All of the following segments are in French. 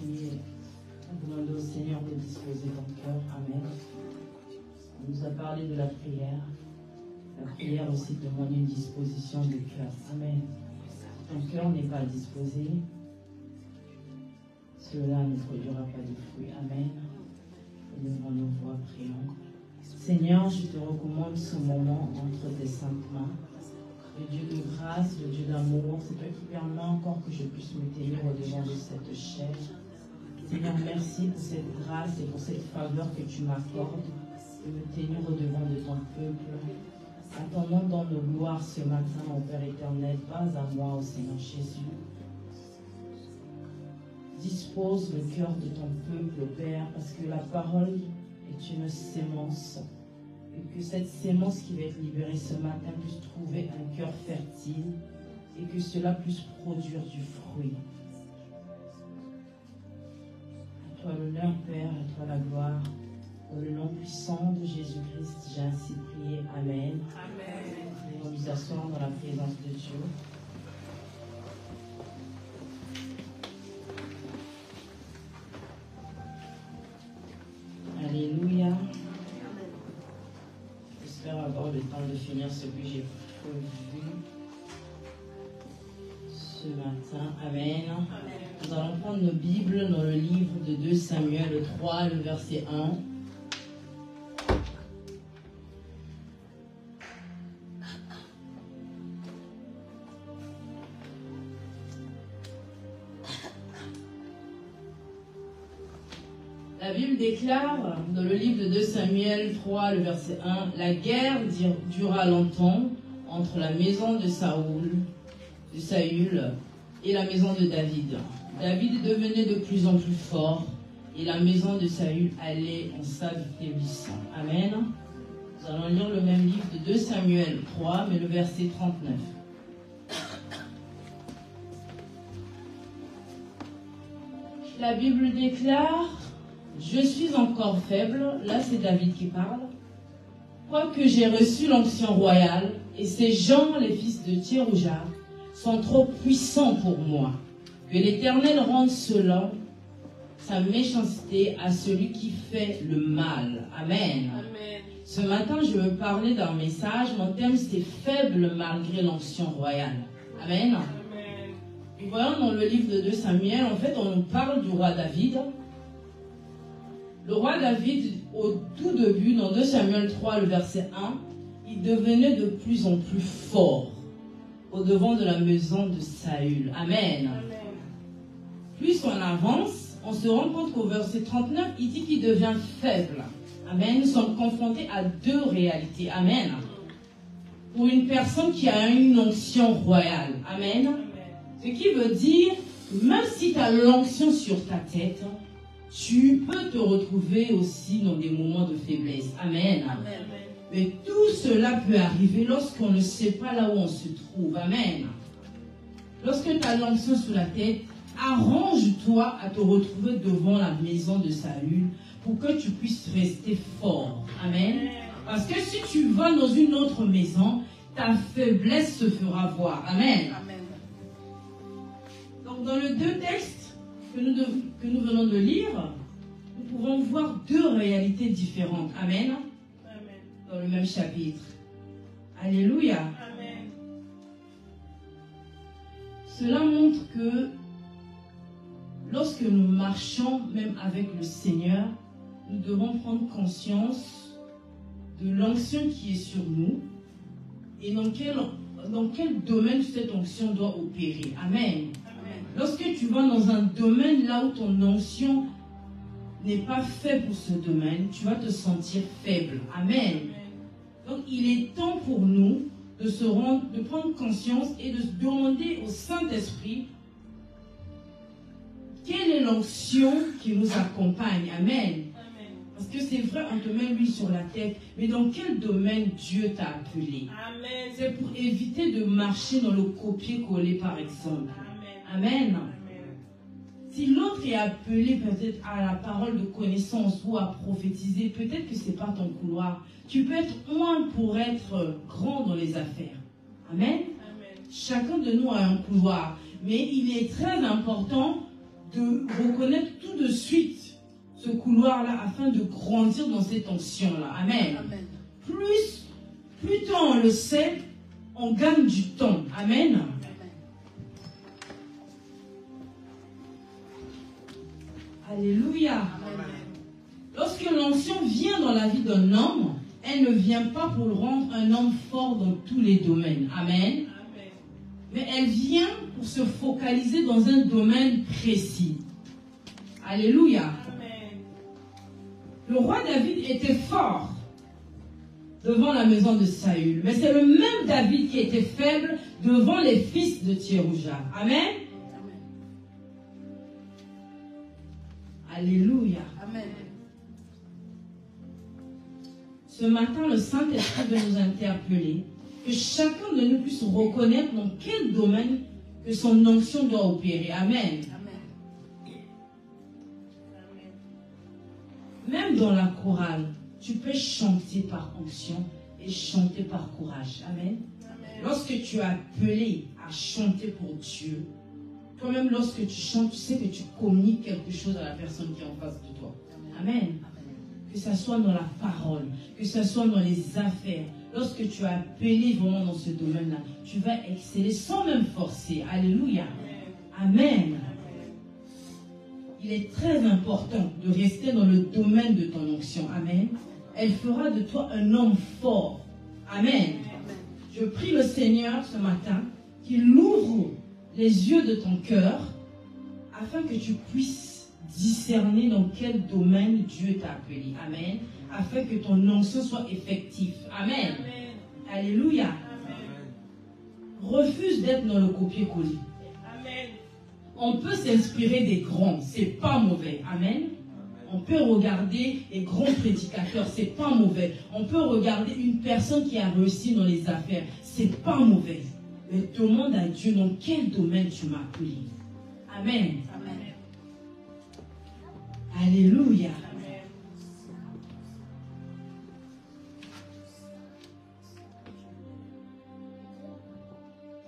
prier. On demande au Seigneur de disposer ton cœur. Amen. On nous a parlé de la prière. La prière aussi demande une disposition du cœur. Amen. Si ton cœur n'est pas disposé, cela ne produira pas de fruits. Amen. Lèvons nos voix, prions. Seigneur, je te recommande ce moment entre tes saintes mains. Le Dieu de grâce, le Dieu d'amour, c'est toi qui permets encore que je puisse me tenir au-devant de cette chair. Seigneur, merci pour cette grâce et pour cette faveur que tu m'accordes de me tenir au-devant de ton peuple. Attendons dans nos gloires ce matin, mon Père éternel, pas à moi, au Seigneur Jésus. Dispose le cœur de ton peuple, Père, parce que la parole est une sémence. Et que cette sémence qui va être libérée ce matin puisse trouver un cœur fertile et que cela puisse produire du fruit. À toi l'honneur, Père, à toi la gloire. Dans le nom puissant de Jésus-Christ, j'ai ainsi prié. Amen. Amen. Nous nous asseoir dans la présence de Dieu. Alléluia. J'espère avoir le temps de finir ce que j'ai prévu ce matin. Amen. Nous allons prendre nos Bibles dans le livre de 2 Samuel 3, le verset 1. La Bible déclare dans le livre de 2 Samuel 3, le verset 1, « La guerre dura longtemps entre la maison de Saül et la maison de David. David devenait de plus en plus fort et la maison de Saül allait en s'affaiblissant. » Amen. Nous allons lire le même livre de 2 Samuel 3, mais le verset 39. La Bible déclare: je suis encore faible, là c'est David qui parle, quoique j'ai reçu l'onction royale, et ces gens, les fils de Tsérouja, sont trop puissants pour moi. Que l'Éternel rende selon sa méchanceté à celui qui fait le mal. Amen. Amen. Ce matin, je veux parler d'un message, mon thème c'est faible malgré l'onction royale. Amen. Amen. Nous voyons dans le livre de 2 Samuel, en fait, on nous parle du roi David. Le roi David, au tout début, dans 2 Samuel 3, le verset 1, il devenait de plus en plus fort au devant de la maison de Saül. Amen. Amen. Plus on avance, on se rend compte qu'au verset 39, il dit qu'il devient faible. Amen. Nous sommes confrontés à deux réalités. Amen. Pour une personne qui a une onction royale. Amen. Amen. Ce qui veut dire, même si tu as l'onction sur ta tête, tu peux te retrouver aussi dans des moments de faiblesse. Amen. Amen. Mais tout cela peut arriver lorsqu'on ne sait pas là où on se trouve. Amen. Lorsque tu as l'onction sur la tête, arrange-toi à te retrouver devant la maison de Saül pour que tu puisses rester fort. Amen. Parce que si tu vas dans une autre maison, ta faiblesse se fera voir. Amen. Amen. Donc dans les deux textes que nous venons de lire, nous pouvons voir deux réalités différentes. Amen. Amen. Dans le même chapitre. Alléluia. Amen. Cela montre que lorsque nous marchons même avec le Seigneur, nous devons prendre conscience de l'onction qui est sur nous et dans quel domaine cette onction doit opérer. Amen. Lorsque tu vas dans un domaine là où ton onction n'est pas fait pour ce domaine, tu vas te sentir faible. Amen. Donc il est temps pour nous de prendre conscience et de se demander au Saint-Esprit quelle est l'onction qui nous accompagne. Amen. Parce que c'est vrai, on te met l'huile sur la tête, mais dans quel domaine Dieu t'a appelé? Amen. C'est pour éviter de marcher dans le copier-coller par exemple. Amen. Si l'autre est appelé peut-être à la parole de connaissance ou à prophétiser, peut-être que ce n'est pas ton couloir. Tu peux être loin pour être grand dans les affaires. Amen. Amen. Chacun de nous a un couloir. Mais il est très important de reconnaître tout de suite ce couloir-là afin de grandir dans cette onction-là. Amen. Amen. Plus tôt on le sait, on gagne du temps. Amen. Amen. Alléluia. Amen. Lorsque l'onction vient dans la vie d'un homme, elle ne vient pas pour le rendre un homme fort dans tous les domaines. Amen. Mais elle vient pour se focaliser dans un domaine précis. Alléluia. Le roi David était fort devant la maison de Saül. Mais c'est le même David qui était faible devant les fils de Thérouja. Amen. Alléluia. Amen. Ce matin, le Saint-Esprit veut nous interpeller, que chacun de nous puisse reconnaître dans quel domaine que son onction doit opérer. Amen. Même dans la chorale, tu peux chanter par onction et chanter par courage. Amen. Lorsque tu es appelé à chanter pour Dieu, toi-même lorsque tu chantes, tu sais que tu communiques quelque chose à la personne qui est en face de toi. Amen. Que ce soit dans la parole, que ce soit dans les affaires. Lorsque tu es appelé vraiment dans ce domaine-là, tu vas exceller sans même forcer. Alléluia. Amen. Il est très important de rester dans le domaine de ton onction. Amen. Elle fera de toi un homme fort. Amen. Je prie le Seigneur ce matin qu'il ouvre les yeux de ton cœur afin que tu puisses discerner dans quel domaine Dieu t'a appelé. Amen. Afin que ton onction soit effective. Amen. Alléluia. Refuse d'être dans le copier-coller. On peut s'inspirer des grands, c'est pas mauvais. Amen. On peut regarder les grands prédicateurs, c'est pas mauvais. On peut regarder une personne qui a réussi dans les affaires, c'est pas mauvais. Mais demande à Dieu dans quel domaine tu m'as appelé. Amen. Alléluia.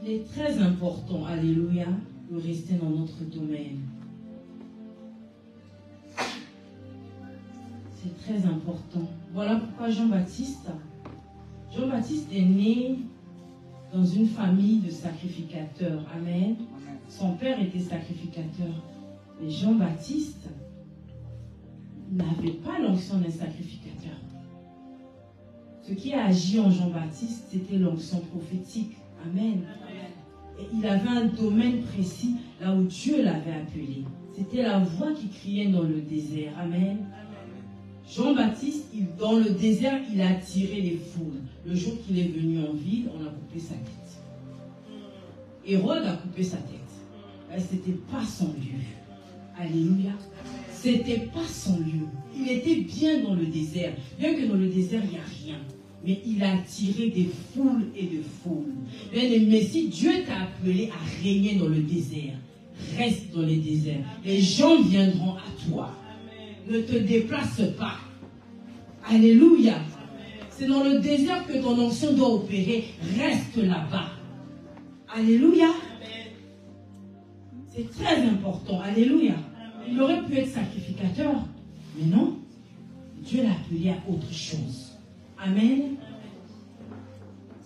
Il est très important, alléluia, de rester dans notre domaine. C'est très important. Voilà pourquoi Jean-Baptiste est né dans une famille de sacrificateurs. Amen. Son père était sacrificateur. Mais Jean-Baptiste n'avait pas l'onction d'un sacrificateur. Ce qui a agi en Jean-Baptiste, c'était l'onction prophétique. Amen. Et il avait un domaine précis là où Dieu l'avait appelé. C'était la voix qui criait dans le désert. Amen. Jean-Baptiste, dans le désert, il a attiré les foules. Le jour qu'il est venu en ville, on a coupé sa tête. Hérode a coupé sa tête. C'était pas son lieu. Alléluia. C'était pas son lieu. Il était bien dans le désert. Bien que dans le désert, il n'y a rien. Mais il a attiré des foules et de foules. Mais si Dieu t'a appelé à régner dans le désert, reste dans les déserts. Les gens viendront à toi. Ne te déplace pas. Alléluia. C'est dans le désert que ton onction doit opérer. Reste là-bas. Alléluia. C'est très important. Alléluia. Il aurait pu être sacrificateur. Mais non. Dieu l'a appelé à autre chose. Amen.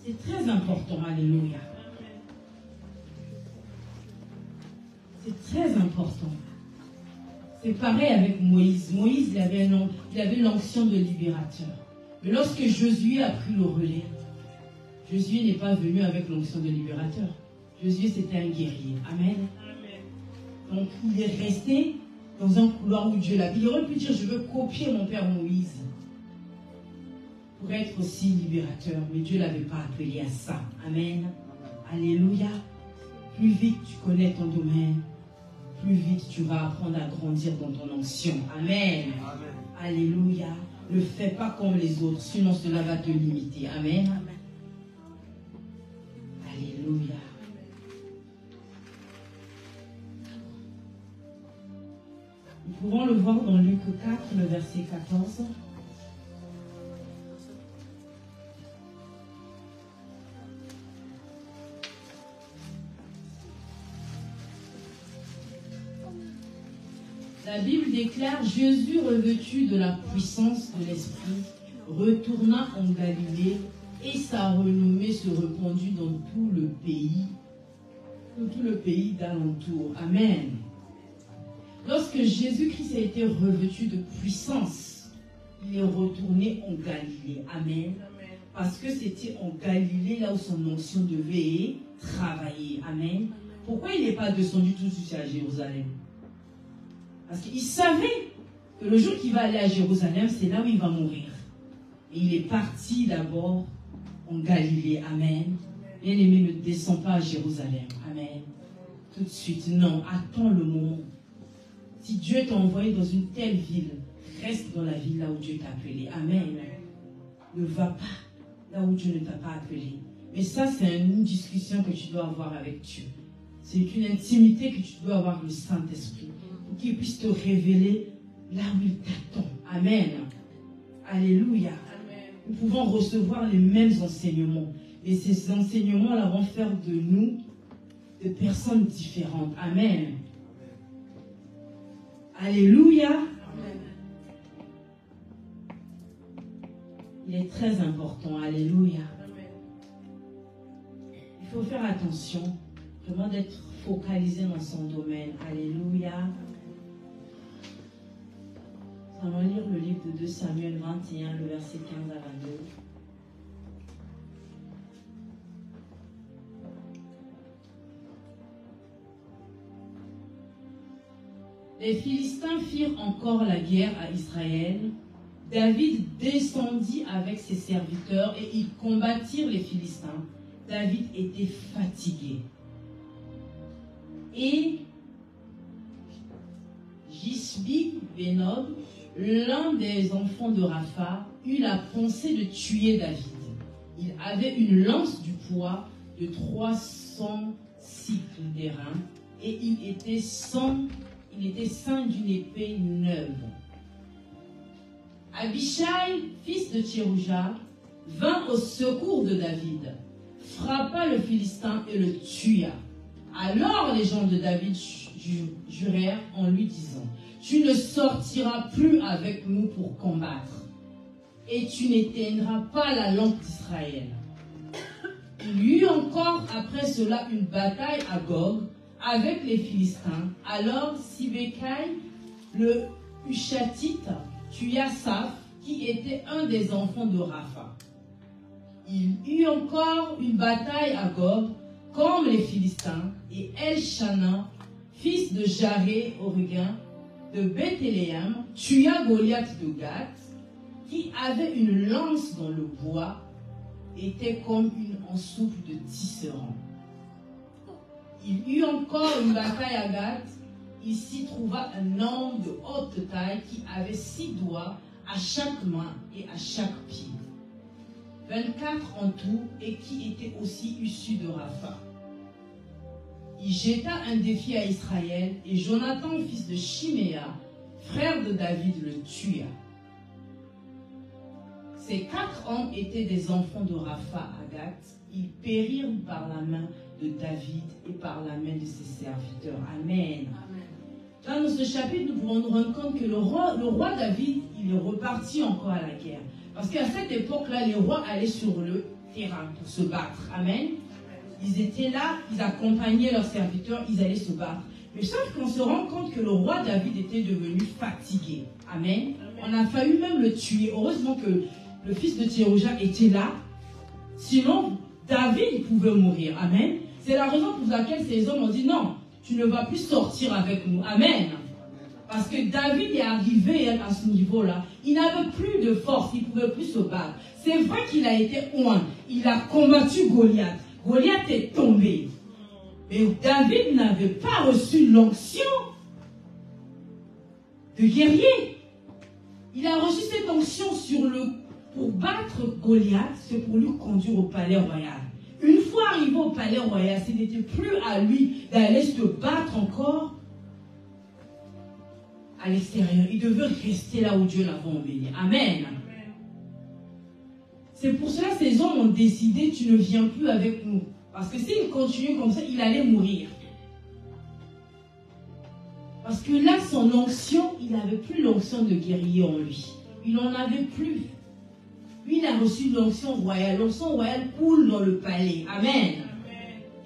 C'est très important. Alléluia. C'est très important. C'est pareil avec Moïse. Moïse, il avait l'onction de libérateur. Mais lorsque Josué a pris le relais, Josué n'est pas venu avec l'onction de libérateur. Josué, c'était un guerrier. Amen. Donc, il est resté dans un couloir où Dieu l'a. Il aurait pu dire, je veux copier mon père Moïse pour être aussi libérateur. Mais Dieu ne l'avait pas appelé à ça. Amen. Alléluia. Plus vite tu connais ton domaine, plus vite tu vas apprendre à grandir dans ton onction. Amen. Alléluia. Ne fais pas comme les autres, sinon cela va te limiter. Amen. Alléluia. Nous pouvons le voir dans Luc 4, le verset 14. La Bible déclare, Jésus, revêtu de la puissance de l'Esprit, retourna en Galilée et sa renommée se répandit dans tout le pays d'alentour. Amen. Lorsque Jésus-Christ a été revêtu de puissance, il est retourné en Galilée. Amen. Parce que c'était en Galilée là où son onction devait travailler. Amen. Pourquoi il n'est pas descendu tout de suite à Jérusalem? Parce qu'il savait que le jour qu'il va aller à Jérusalem, c'est là où il va mourir. Et il est parti d'abord en Galilée. Amen. Bien-aimé, ne descends pas à Jérusalem. Amen. Tout de suite. Non, attends le moment. Si Dieu t'a envoyé dans une telle ville, reste dans la ville là où Dieu t'a appelé. Amen. Ne va pas là où Dieu ne t'a pas appelé. Mais ça, c'est une discussion que tu dois avoir avec Dieu. C'est une intimité que tu dois avoir avec le Saint-Esprit. Pour qu'il puisse te révéler là où il t'attend. Amen. Alléluia. Amen. Nous pouvons recevoir les mêmes enseignements. Et ces enseignements-là vont faire de nous des personnes différentes. Amen. Alléluia. Amen. Il est très important. Alléluia. Amen. Il faut faire attention, vraiment d'être focalisé dans son domaine. Alléluia. Nous allons lire le livre de 2 Samuel 21, le verset 15 à 22. Les Philistins firent encore la guerre à Israël. David descendit avec ses serviteurs et ils combattirent les Philistins. David était fatigué. Et Jishbi Benob, l'un des enfants de Rapha, eut la pensée de tuer David. Il avait une lance du poids de 300 cycles d'airain et il était ceint d'une épée neuve. Abishai, fils de Tsérouja, vint au secours de David, frappa le Philistin et le tua. Alors les gens de David jurèrent en lui disant, « Tu ne sortiras plus avec nous pour combattre, et tu n'éteindras pas la lampe d'Israël. » Il y eut encore après cela une bataille à Gog avec les Philistins. Alors Sibécaï, le Hushatite, tua Saph, qui était un des enfants de Rapha. Il y eut encore une bataille à Gog, comme les Philistins, et Elchanan, fils de Jaré Oréguin, de Bethléem, tua Goliath de Gath, qui avait une lance dans le bois, était comme une ensoupe de tisserand. Il y eut encore une bataille à Gath. Il s'y trouva un homme de haute taille qui avait 6 doigts à chaque main et à chaque pied, 24 en tout, et qui était aussi issu de Rapha. Il jeta un défi à Israël, et Jonathan, fils de Chiméa, frère de David, le tua. Ces 4 hommes étaient des enfants de Rapha à Gath. Ils périrent par la main de David et par la main de ses serviteurs. Amen. Amen. Dans ce chapitre, nous pouvons nous rendre compte que le roi David, il est reparti encore à la guerre. Parce qu'à cette époque-là, les rois allaient sur le terrain pour se battre. Amen. Ils étaient là, ils accompagnaient leurs serviteurs, ils allaient se battre. Mais sauf qu'on se rend compte que le roi David était devenu fatigué. Amen. On a failli même le tuer. Heureusement que le fils de Tsérouja était là. Sinon, David pouvait mourir. Amen. C'est la raison pour laquelle ces hommes ont dit non, tu ne vas plus sortir avec nous. Amen. Parce que David est arrivé à ce niveau-là. Il n'avait plus de force, il ne pouvait plus se battre. C'est vrai qu'il a été oint. Il a combattu Goliath. Goliath est tombé. Mais David n'avait pas reçu l'onction de guerrier. Il a reçu cette onction pour battre Goliath, c'est pour lui conduire au palais royal. Une fois arrivé au palais royal, ce n'était plus à lui d'aller se battre encore à l'extérieur. Il devait rester là où Dieu l'avait embelli. Amen. C'est pour cela que ces hommes ont décidé, tu ne viens plus avec nous. Parce que s'il continuait comme ça, il allait mourir. Parce que là, son onction, il n'avait plus l'onction de guerrier en lui. Il n'en avait plus. Lui, il a reçu l'onction royale. L'onction royale coule dans le palais. Amen.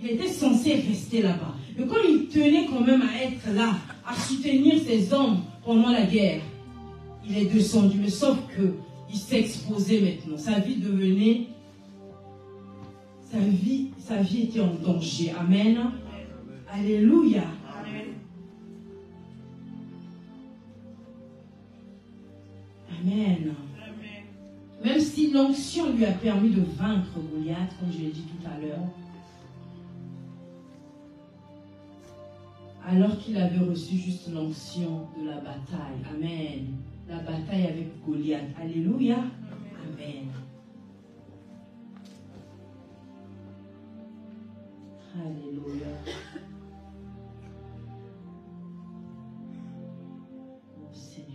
Il était censé rester là-bas. Mais comme il tenait quand même à être là, à soutenir ses hommes pendant la guerre, il est descendu. Mais sauf qu'il s'est exposé maintenant. Sa vie devenait... Sa vie était en danger. Amen. Alléluia. Amen. Même si l'onction lui a permis de vaincre Goliath, comme je l'ai dit tout à l'heure, alors qu'il avait reçu juste l'onction de la bataille. Amen. La bataille avec Goliath. Alléluia. Amen. Alléluia. Oh Seigneur.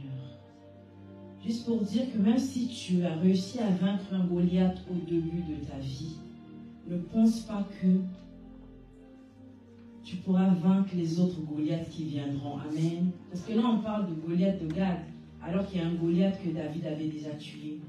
Juste pour dire que même si tu as réussi à vaincre un Goliath au début de ta vie, ne pense pas que tu pourras vaincre les autres Goliaths qui viendront. Amen. Parce que là, on parle de Goliath de Gad, alors qu'il y a un Goliath que David avait déjà tué.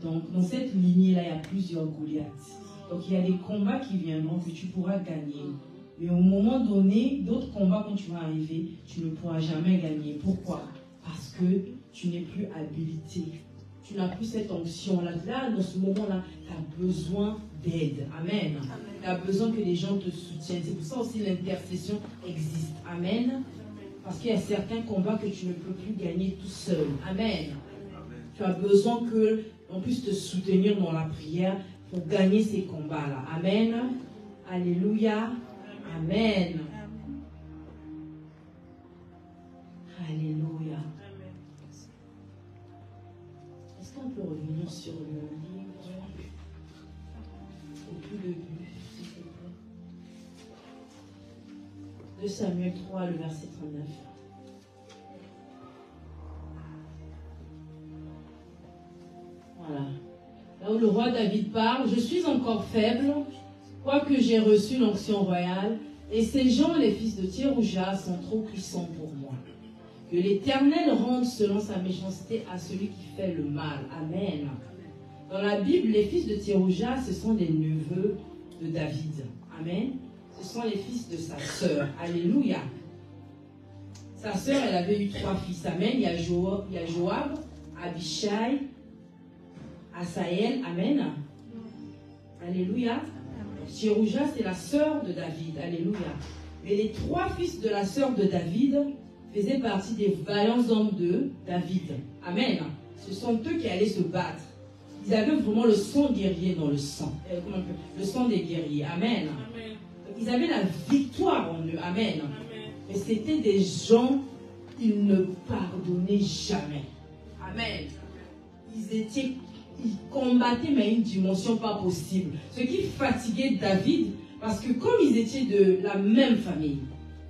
Donc, dans cette lignée-là, il y a plusieurs Goliaths. Donc, il y a des combats qui viendront que tu pourras gagner. Mais au moment donné, d'autres combats, quand tu vas arriver, tu ne pourras jamais gagner. Pourquoi? Parce que tu n'es plus habilité. Tu n'as plus cette onction-là. Là, dans ce moment-là, tu as besoin d'aide. Amen. Tu as besoin que les gens te soutiennent. C'est pour ça aussi l'intercession existe. Amen. Parce qu'il y a certains combats que tu ne peux plus gagner tout seul. Amen. Tu as besoin qu'on puisse te soutenir dans la prière pour gagner ces combats-là. Amen. Alléluia. Amen. Alléluia. Est-ce qu'on peut revenir sur le livre au tout début, s'il te plaît? De Samuel 3, le verset 39. Voilà. Là où le roi David parle, je suis encore faible, quoique j'ai reçu l'onction royale, et ces gens, les fils de Thérouja, sont trop puissants pour moi. Que l'Éternel rende selon sa méchanceté à celui qui fait le mal. Amen. Dans la Bible, les fils de Thérouja, ce sont des neveux de David. Amen. Ce sont les fils de sa sœur. Alléluia. Sa sœur, elle avait eu 3 fils. Amen. Il y a Joab, Abishai, Asaël. Amen. Alléluia. Thérouja, c'est la sœur de David. Alléluia. Mais les 3 fils de la sœur de David faisaient partie des vaillants hommes de David. Amen. Ce sont eux qui allaient se battre. Ils avaient vraiment le sang guerrier dans le sang. Le sang des guerriers. Amen. Donc, ils avaient la victoire en eux. Amen. Mais c'était des gens, ils ne pardonnaient jamais. Amen. Ils combattaient, mais à une dimension pas possible. Ce qui fatiguait David, parce que comme ils étaient de la même famille,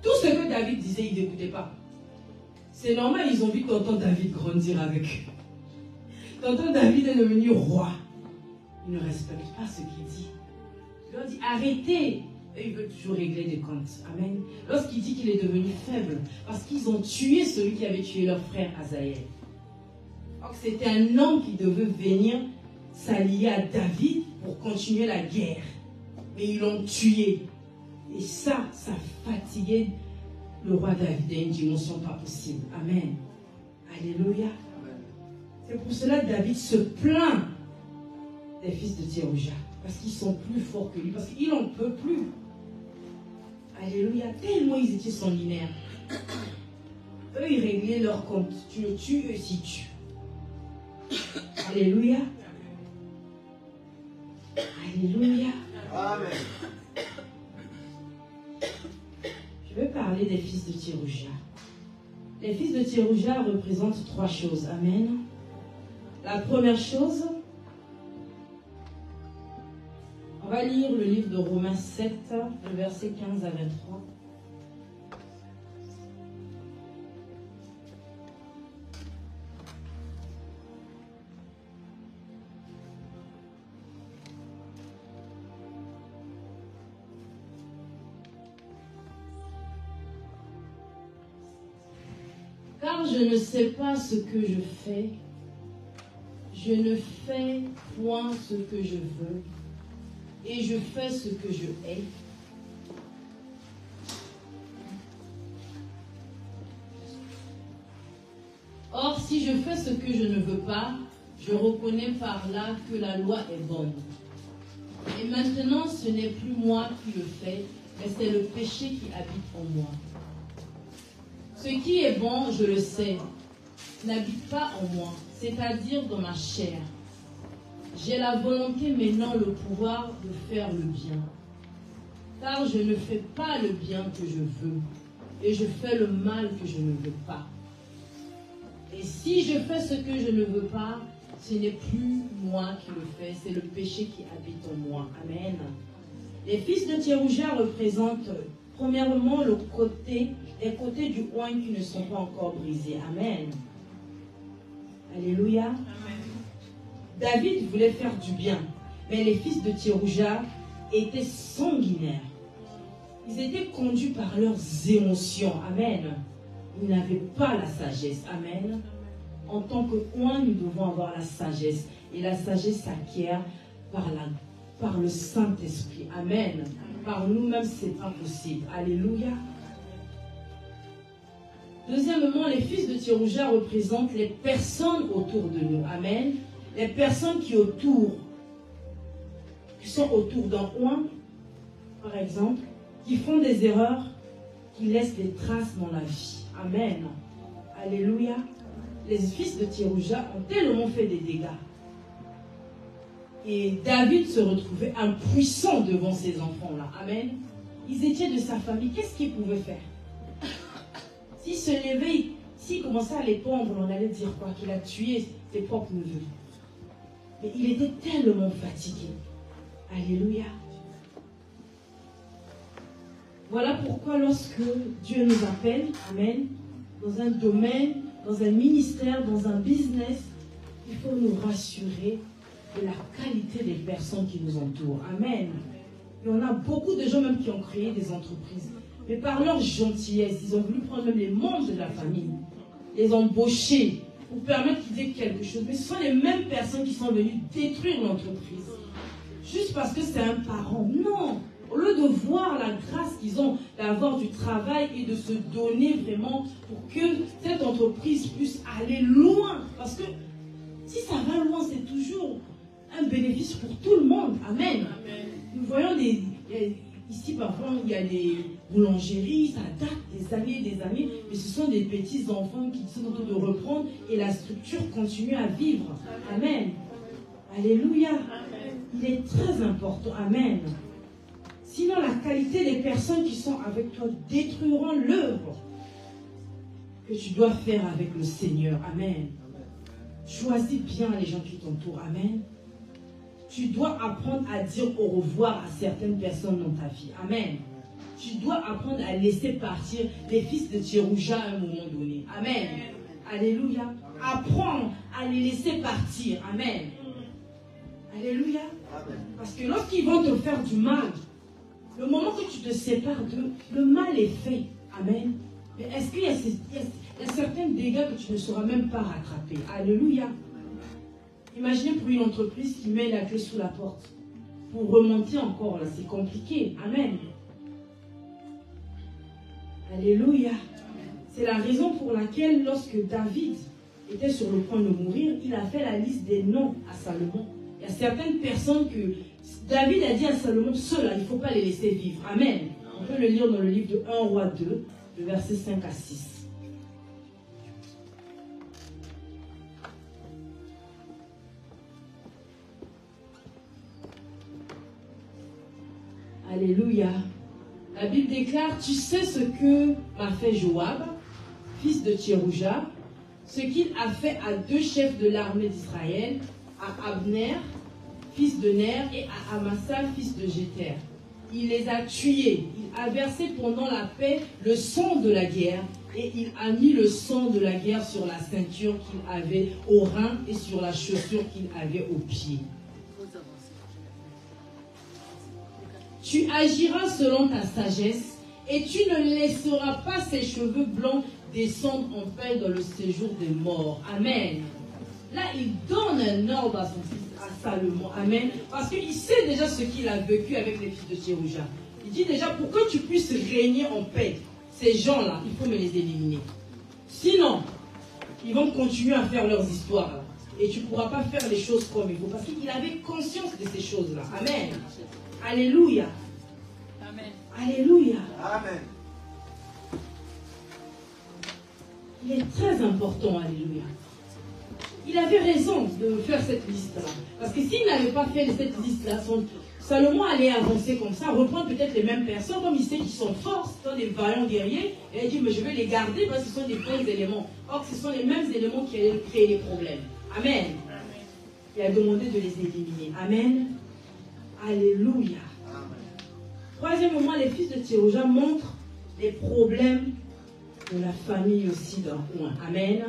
tout ce que David disait, ils n'écoutaient pas. C'est normal, ils ont vu tonton David grandir avec eux. Tonton David est devenu roi. Il ne respecte pas ce qu'il dit. Il leur dit, arrêtez. Et il veut toujours régler des comptes. Amen. Lorsqu'il dit qu'il est devenu faible, parce qu'ils ont tué celui qui avait tué leur frère Asaël. Donc c'était un homme qui devait venir s'allier à David pour continuer la guerre. Mais ils l'ont tué. Et ça fatiguait le roi David à une dimension pas possible. Amen. Alléluia. C'est pour cela que David se plaint des fils de Thérouja. Parce qu'ils sont plus forts que lui. Parce qu'il n'en peut plus. Alléluia. Tellement ils étaient sanguinaires. Eux, ils réglaient leur compte. Tu le tues, eux, s'ils tuent. Alléluia. Alléluia. Amen. Je vais parler des fils de Thérouja. Les fils de Thérouja représentent 3 choses. Amen. La première chose, on va lire le livre de Romains 7, le verset 15 à 23. Car je ne sais pas ce que je fais. Je ne fais point ce que je veux. Et je fais ce que je hais. Or, si je fais ce que je ne veux pas, je reconnais par là que la loi est bonne. Et maintenant, ce n'est plus moi qui le fais, mais c'est le péché qui habite en moi. Ce qui est bon, je le sais, n'habite pas en moi, c'est-à-dire dans ma chair. J'ai la volonté, mais non le pouvoir de faire le bien. Car je ne fais pas le bien que je veux, et je fais le mal que je ne veux pas. Et si je fais ce que je ne veux pas, ce n'est plus moi qui le fais, c'est le péché qui habite en moi. Amen. Les fils de Thérouja représentent premièrement les côtés du oin qui ne sont pas encore brisés. Amen. Alléluia. Amen. David voulait faire du bien, mais les fils de Thérouja étaient sanguinaires. Ils étaient conduits par leurs émotions. Amen. Ils n'avaient pas la sagesse. Amen. En tant que oin, nous devons avoir la sagesse. Et la sagesse s'acquiert par le Saint-Esprit. Amen. Par nous-mêmes, ce n'est pas possible. Alléluia. Deuxièmement, les fils de Thérouja représentent les personnes autour de nous. Amen. Les personnes qui sont autour d'un oin, par exemple, qui font des erreurs, qui laissent des traces dans la vie. Amen. Alléluia. Les fils de Thérouja ont tellement fait des dégâts. Et David se retrouvait impuissant devant ces enfants-là. Amen. Ils étaient de sa famille. Qu'est-ce qu'ils pouvaient faire? S'il se levait, s'il commençait à les pendre, on allait dire quoi? Qu'il a tué ses propres neveux. Mais il était tellement fatigué. Alléluia. Voilà pourquoi lorsque Dieu nous appelle, amen, dans un domaine, dans un ministère, dans un business, il faut nous rassurer de la qualité des personnes qui nous entourent. Amen. Il y en a beaucoup de gens même qui ont créé des entreprises. Mais par leur gentillesse, ils ont voulu prendre même les membres de la famille, les embaucher pour permettre qu'ils aient quelque chose. Mais ce sont les mêmes personnes qui sont venues détruire l'entreprise. Juste parce que c'est un parent. Non. Au lieu de voir la grâce qu'ils ont d'avoir du travail et de se donner vraiment pour que cette entreprise puisse aller loin. Parce que si ça va loin, c'est toujours un bénéfice pour tout le monde. Amen. Amen. Nous voyons ici parfois il y a des boulangeries, ça date des années, mais ce sont des petits enfants qui sont en train de reprendre et la structure continue à vivre. Amen. Alléluia. Amen. Il est très important. Amen. Sinon, la qualité des personnes qui sont avec toi détruiront l'œuvre que tu dois faire avec le Seigneur. Amen. Choisis bien les gens qui t'entourent. Amen. Tu dois apprendre à dire au revoir à certaines personnes dans ta vie. Amen. Tu dois apprendre à laisser partir les fils de Thérouja à un moment donné. Amen. Alléluia. Apprends à les laisser partir. Amen. Alléluia. Parce que lorsqu'ils vont te faire du mal, le moment que tu te sépares d'eux, le mal est fait. Amen. Mais est-ce qu'il y a certains dégâts que tu ne sauras même pas rattraper? Alléluia. Imaginez pour une entreprise qui met la clé sous la porte. Pour remonter encore, là, c'est compliqué. Amen. Alléluia. C'est la raison pour laquelle, lorsque David était sur le point de mourir, il a fait la liste des noms à Salomon. Il y a certaines personnes que David a dit à Salomon, ceux-là, il ne faut pas les laisser vivre. Amen. On peut le lire dans le livre de 1 Roi 2, le verset 5 à 6. Alléluia. La Bible déclare, tu sais ce que m'a fait Joab, fils de Thérouja, ce qu'il a fait à 2 chefs de l'armée d'Israël, à Abner, fils de Ner, et à Amasa, fils de Jéter. Il les a tués. Il a versé pendant la paix le sang de la guerre, et il a mis le sang de la guerre sur la ceinture qu'il avait au rein et sur la chaussure qu'il avait au pied. Tu agiras selon ta sagesse, et tu ne laisseras pas ses cheveux blancs descendre en paix dans le séjour des morts. Amen. Là, il donne un ordre à son fils, à Salomon. Amen. Parce qu'il sait déjà ce qu'il a vécu avec les fils de Tsérouja. Il dit déjà, pour que tu puisses régner en paix, ces gens-là, il faut me les éliminer. Sinon, ils vont continuer à faire leurs histoires. Là. Et tu ne pourras pas faire les choses comme il faut. Parce qu'il avait conscience de ces choses-là. Amen. Alléluia. Amen. Alléluia. Amen. Il est très important, alléluia. Il avait raison de faire cette liste-là. Parce que s'il n'avait pas fait cette liste-là, Salomon allait avancer comme ça, reprendre peut-être les mêmes personnes, comme il sait qu'ils sont forts, ce sont des vaillants guerriers, et il dit, mais je vais les garder parce que ce sont des bons éléments. Or, ce sont les mêmes éléments qui allaient créer les problèmes. Amen. Il a demandé de les éliminer. Amen. Alléluia. Troisièmement, les fils de Tsérouja montrent les problèmes de la famille aussi d'un coin. Amen.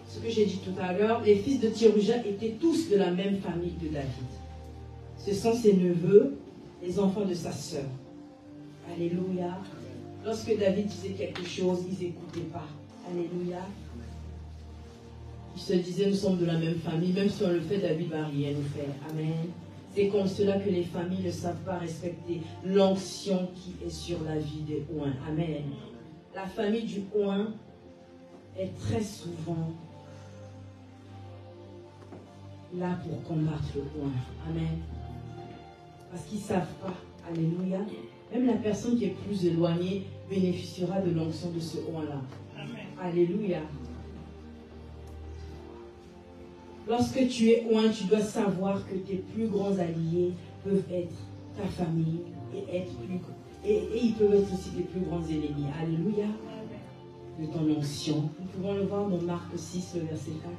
Ce que j'ai dit tout à l'heure, les fils de Tsérouja étaient tous de la même famille que David. Ce sont ses neveux, les enfants de sa sœur. Alléluia. Lorsque David disait quelque chose, ils n'écoutaient pas. Alléluia. Ils se disaient, nous sommes de la même famille, même si on le fait, David va rien nous faire. Amen. C'est comme cela que les familles ne savent pas respecter l'onction qui est sur la vie des Ouins. Amen. La famille du Ouin est très souvent là pour combattre le Ouin. Amen. Parce qu'ils ne savent pas. Alléluia. Même la personne qui est plus éloignée bénéficiera de l'onction de ce Ouin-là. Alléluia. Lorsque tu es Ouin, tu dois savoir que tes plus grands alliés peuvent être ta famille et ils peuvent être aussi tes plus grands ennemis. Alléluia. De ton onction. Nous pouvons le voir dans Marc 6, le verset 4.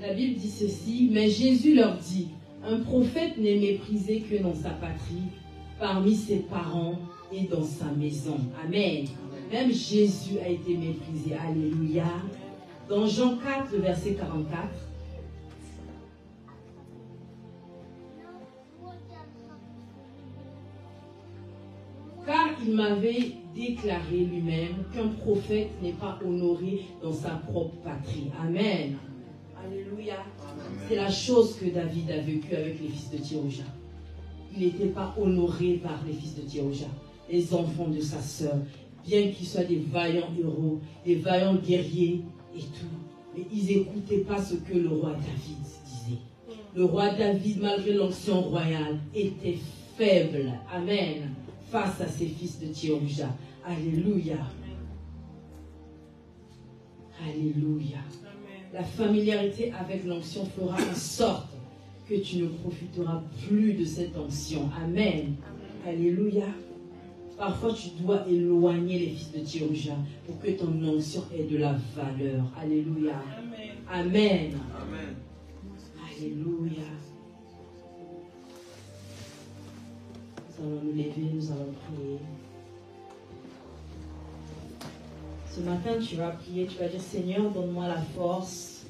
La Bible dit ceci, mais Jésus leur dit, un prophète n'est méprisé que dans sa patrie, parmi ses parents et dans sa maison. Amen. Même Jésus a été méprisé. Alléluia. Dans Jean 4, le verset 44. Car il m'avait déclaré lui-même qu'un prophète n'est pas honoré dans sa propre patrie. Amen. Alléluia. C'est la chose que David a vécue avec les fils de Tsérouja. Il n'était pas honoré par les fils de Tsérouja, les enfants de sa sœur, bien qu'ils soient des vaillants héros, des vaillants guerriers et tout. Mais ils n'écoutaient pas ce que le roi David disait. Le roi David, malgré l'onction royale, était faible. Amen. Face à ses fils de Tsérouja. Alléluia. Alléluia. La familiarité avec l'onction fera en sorte que tu ne profiteras plus de cette onction. Amen. Alléluia. Parfois, tu dois éloigner les fils de Tsérouja pour que ton onction ait de la valeur. Alléluia. Amen. Amen. Alléluia. Nous allons nous lever, nous allons prier. Ce matin, tu vas prier, tu vas dire, Seigneur, donne-moi la force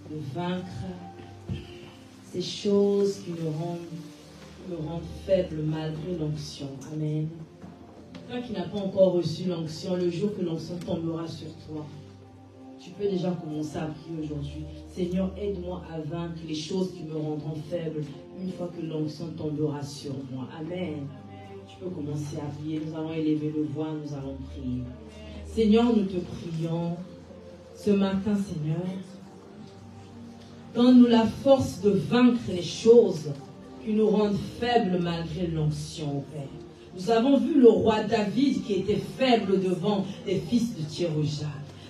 de vaincre ces choses qui me rendent faible malgré l'onction. Amen. Toi qui n'as pas encore reçu l'onction, le jour que l'onction tombera sur toi, tu peux déjà commencer à prier aujourd'hui. Seigneur, aide-moi à vaincre les choses qui me rendront faible une fois que l'onction tombera sur moi. Amen. Tu peux commencer à prier. Nous allons élever le voix, nous allons prier. Seigneur, nous te prions ce matin, Seigneur. Donne-nous la force de vaincre les choses qui nous rendent faibles malgré l'onction, Père. Nous avons vu le roi David qui était faible devant les fils de Tsérouja.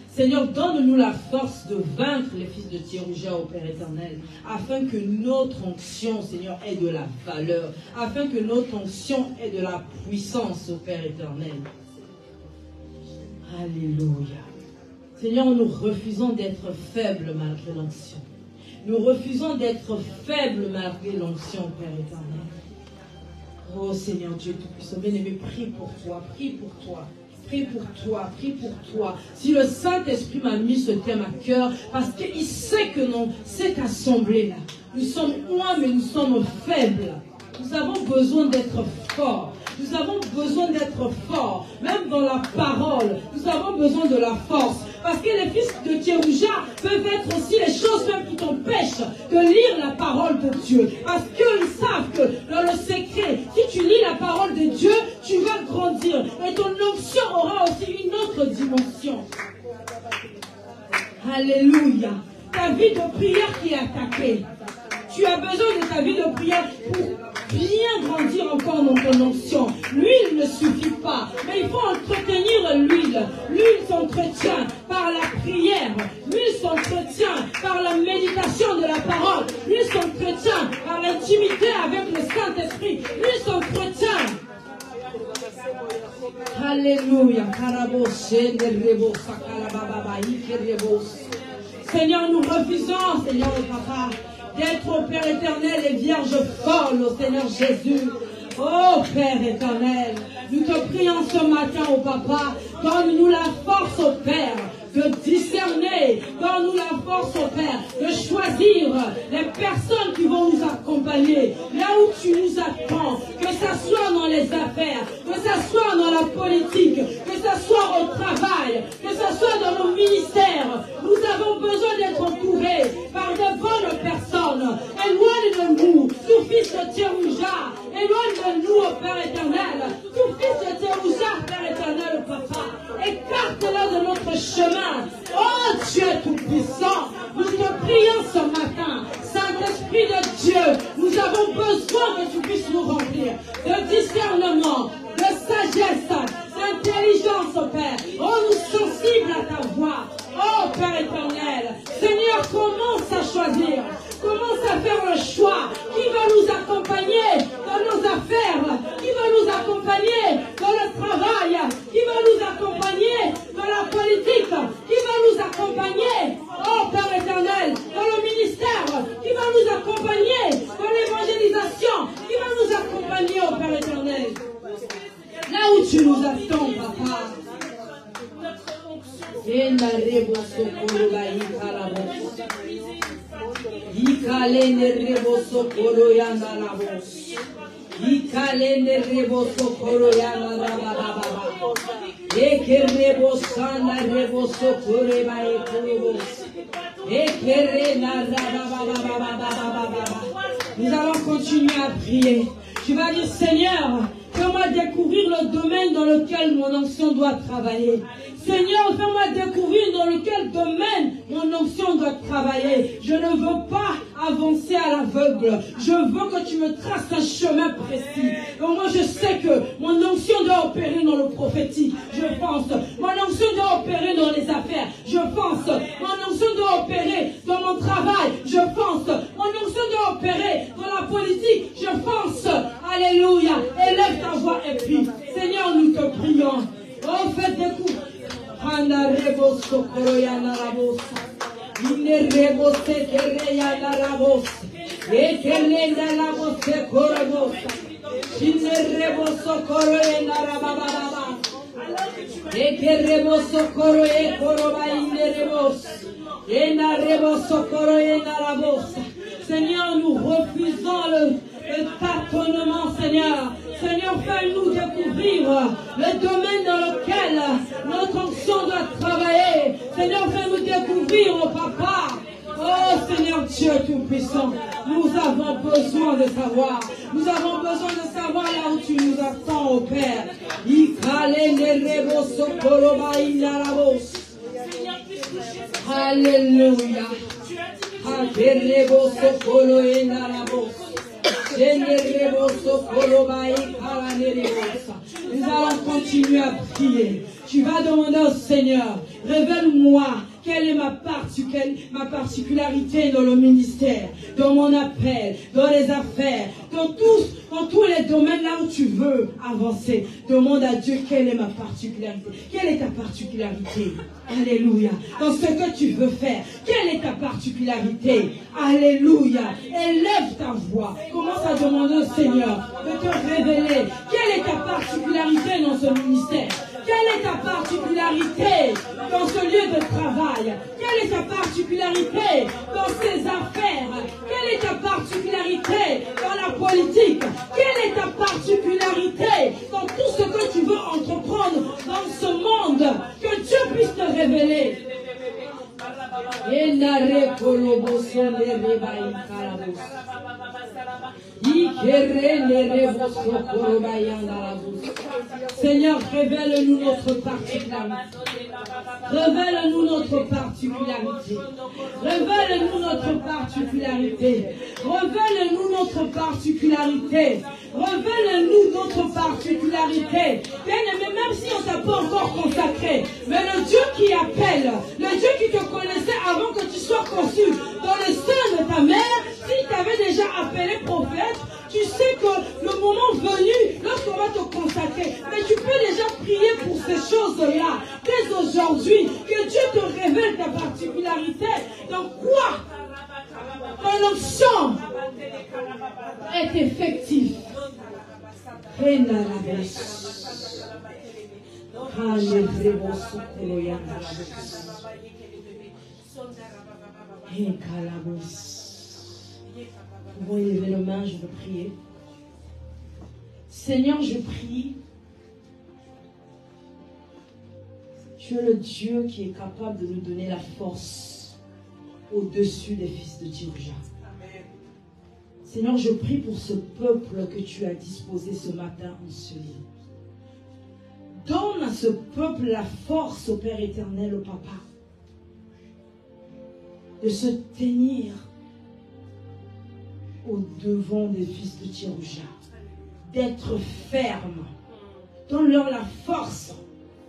Seigneur, donne-nous la force de vaincre les fils de Tsérouja, au Père éternel, afin que notre onction, Seigneur, ait de la valeur, afin que notre onction ait de la puissance, au Père éternel. Alléluia. Seigneur, nous refusons d'être faibles malgré l'onction. Nous refusons d'être faibles malgré l'onction, Père éternel. Oh Seigneur Dieu Tout-Puissant, bien-aimé, prie pour toi, Prie pour toi, prie pour toi. Si le Saint-Esprit m'a mis ce thème à cœur, parce qu'il sait que non, cette assemblée-là, nous sommes loin, mais nous sommes faibles. Nous avons besoin d'être forts. Nous avons besoin d'être forts. Même dans la parole, nous avons besoin de la force. Parce que les fils de Tchérouja peuvent être aussi les choses même qui t'empêchent de lire la parole de Dieu. Parce qu'ils savent que dans le secret, si tu lis la parole de Dieu, tu vas grandir. Et ton onction aura aussi une autre dimension. Alléluia. Ta vie de prière qui est attaquée. Tu as besoin de ta vie de prière pour bien grandir encore dans ton onction. L'huile ne suffit pas, mais il faut entretenir l'huile. L'huile s'entretient par la prière. L'huile s'entretient par la méditation de la parole. L'huile s'entretient par l'intimité avec le Saint-Esprit. L'huile s'entretient. Alléluia. Seigneur, nous refusons, Seigneur le Papa, d'être au Père éternel et vierge folle au Seigneur Jésus. Oh Père éternel, nous te prions ce matin au Papa, donne-nous la force au Père de discerner, donne-nous la force au Père de choisir les personnes qui vont nous accompagner, là où tu nous attends, que ça soit dans les affaires, que ça soit dans la politique, que ça soit au travail, que ça soit dans nos ministères. Nous avons besoin d'être entourés par de bonnes personnes. Éloigne de nous, tout fils de Tchérouja, éloigne de nous au Père éternel, tout fils de Tchérouja, Père éternel, Papa, écarte-le de notre chemin. Oh Dieu tout-puissant, nous te prions ce matin, Saint-Esprit de Dieu, nous avons besoin que tu puisses nous remplir de discernement, de sagesse, d'intelligence, Père. Oh, nous sensibles à ta voix. Oh Père éternel, Seigneur, commence à choisir, commence à faire le choix. Qui va nous accompagner dans nos affaires? Qui va nous accompagner dans le travail? Qui va nous accompagner dans la politique? Qui va nous accompagner, oh Père éternel, dans le ministère? Qui va nous accompagner dans l'évangélisation? Qui va nous accompagner, oh Père éternel? Là où tu nous attends, Papa. Nous allons continuer à prier. Tu vas dire, Seigneur, fais-moi découvrir le domaine dans lequel mon onction doit travailler. Seigneur, fais-moi découvrir dans lequel domaine mon onction doit travailler. Je ne veux pas avancer à l'aveugle. Je veux que tu me traces un chemin précis. Donc moi, je sais que mon onction doit opérer dans le prophétique. Je pense. Mon onction doit opérer dans les affaires. Je pense. Mon onction doit opérer dans mon travail. Je pense. Mon onction doit opérer dans la politique. Je pense. Alléluia. Élève ta voix et prie. Seigneur, nous te prions. Oh, faites des coups. Seigneur, nous refusons le tâtonnement, Seigneur. Seigneur, fais-nous découvrir le domaine dans lequel notre onction doit travailler. Seigneur, fais-nous découvrir, oh Papa. Oh Seigneur Dieu Tout-Puissant, nous avons besoin de savoir. Nous avons besoin de savoir là où tu nous attends, oh Père. Alléluia. Nous allons continuer à prier. Tu vas demander au Seigneur, révèle-moi quelle est ma particularité dans le ministère, dans mon appel, dans les affaires, dans tous les domaines là où tu veux avancer. Demande à Dieu quelle est ma particularité. Quelle est ta particularité? Alléluia. Dans ce que tu veux faire, quelle est ta particularité? Alléluia. Élève ta voix. Commence à demander au Seigneur de te révéler quelle est ta particularité dans ce ministère. Quelle Quelle est ta particularité dans ce lieu de travail? Quelle est ta particularité dans ces affaires? Quelle est ta particularité dans la politique? Quelle est ta particularité dans tout ce que tu veux entreprendre dans ce monde? Que Dieu puisse te révéler. Seigneur, révèle-nous notre particularité. Révèle-nous notre particularité. Révèle-nous notre particularité. Révèle-nous notre particularité. Révèle-nous notre particularité. Bien-aimé, même si on ne t'a pas encore consacré, mais le Dieu qui appelle, le Dieu qui te connaissait avant que tu sois conçu dans le sein de ta mère, s'il t'avait déjà appelé prophète, tu sais que le moment venu, lorsqu'on va te consacrer, mais tu peux déjà prier pour ces choses-là. Dès aujourd'hui, que Dieu te révèle ta particularité. Dans quoi ton onction est effective. Vous voyez lever les mains, je veux prier. Seigneur, je prie. Tu es le Dieu qui est capable de nous donner la force au-dessus des fils de Thérouja. Seigneur, je prie pour ce peuple que tu as disposé ce matin en ce lieu. Donne à ce peuple la force, au Père éternel, au Papa, de se tenir au devant des fils de Thérouja, d'être ferme. Donne-leur la force.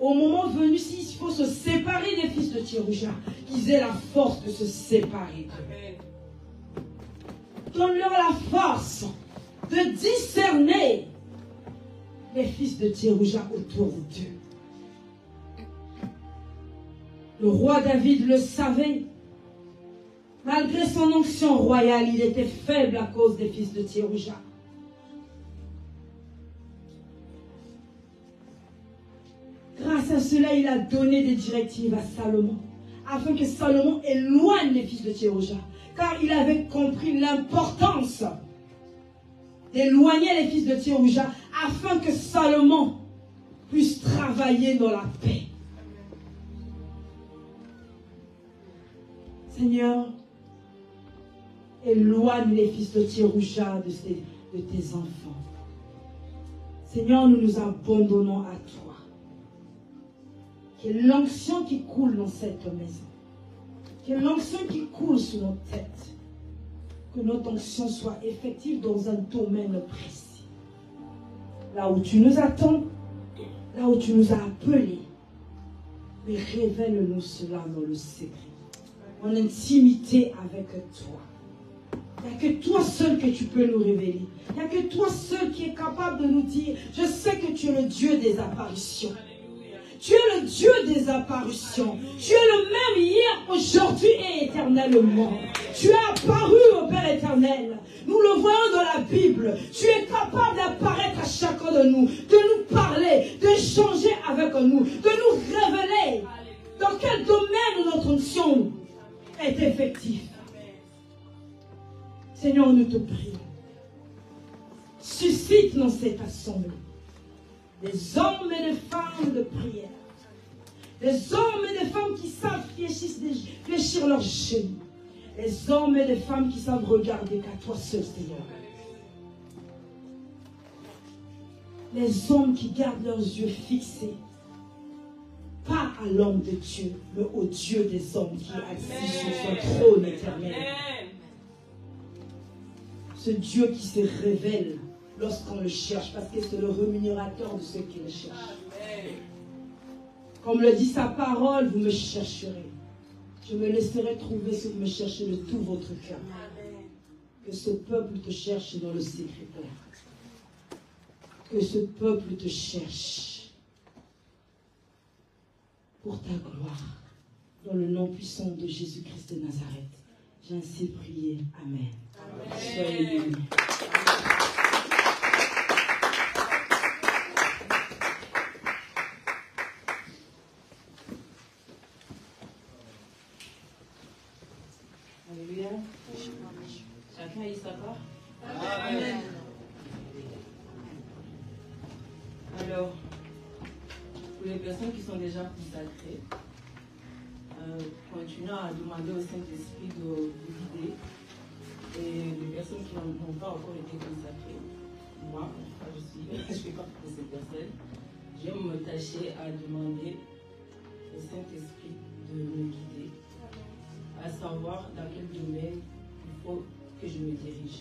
Au moment venu, s'il faut se séparer des fils de Thérouja, qu'ils aient la force de se séparer d'eux. Donne-leur la force de discerner les fils de Thérouja autour d'eux. Le roi David le savait. Malgré son onction royale, il était faible à cause des fils de Thérouja. Grâce à cela, il a donné des directives à Salomon, afin que Salomon éloigne les fils de Thérouja, car il avait compris l'importance d'éloigner les fils de Thérouja, afin que Salomon puisse travailler dans la paix. Seigneur, éloigne les fils de Thérouja de tes enfants. Seigneur, nous nous abandonnons à toi. Qu'il y ait l'onction qui coule dans cette maison. Qu'il y ait l'onction qui coule sur nos têtes. Que notre onction soit effective dans un domaine précis. Là où tu nous attends, là où tu nous as appelés. Mais révèle-nous cela dans le secret. En intimité avec toi. Il n'y a que toi seul que tu peux nous révéler. Il n'y a que toi seul qui est capable de nous dire, je sais que tu es le Dieu des apparitions. Tu es le Dieu des apparitions. Tu es le même hier, aujourd'hui et éternellement. Tu es apparu au Père éternel. Nous le voyons dans la Bible. Tu es capable d'apparaître à chacun de nous parler, d'échanger avec nous, de nous révéler dans quel domaine notre onction est effective. Seigneur, nous te prions. Suscite dans cette assemblée des hommes et des femmes de prière. Des hommes et des femmes qui savent fléchir leurs genoux. Des hommes et des femmes qui savent regarder qu'à toi seul, Seigneur. Les hommes qui gardent leurs yeux fixés, pas à l'homme de Dieu, mais au Dieu des hommes qui est assis sur son trône éternel. Ce Dieu qui se révèle lorsqu'on le cherche, parce que c'est le rémunérateur de ceux qui le cherchent. Comme le dit sa parole, vous me chercherez. Je me laisserai trouver si vous me cherchez de tout votre cœur. Que ce peuple te cherche dans le secret, Père. Que ce peuple te cherche pour ta gloire. Dans le nom puissant de Jésus-Christ de Nazareth. J'ai ainsi prié. Amen. Soyez bénis. Alléluia. Chacun a eu sa part. Amen. Alors, pour les personnes qui sont déjà consacrées, continuons à demander au Saint-Esprit de vous guider. Et les personnes qui n'ont pas encore été consacrées, moi, je fais partie de ces personnes, je vais me tâcher à demander au Saint-Esprit de me guider, à savoir dans quel domaine il faut que je me dirige.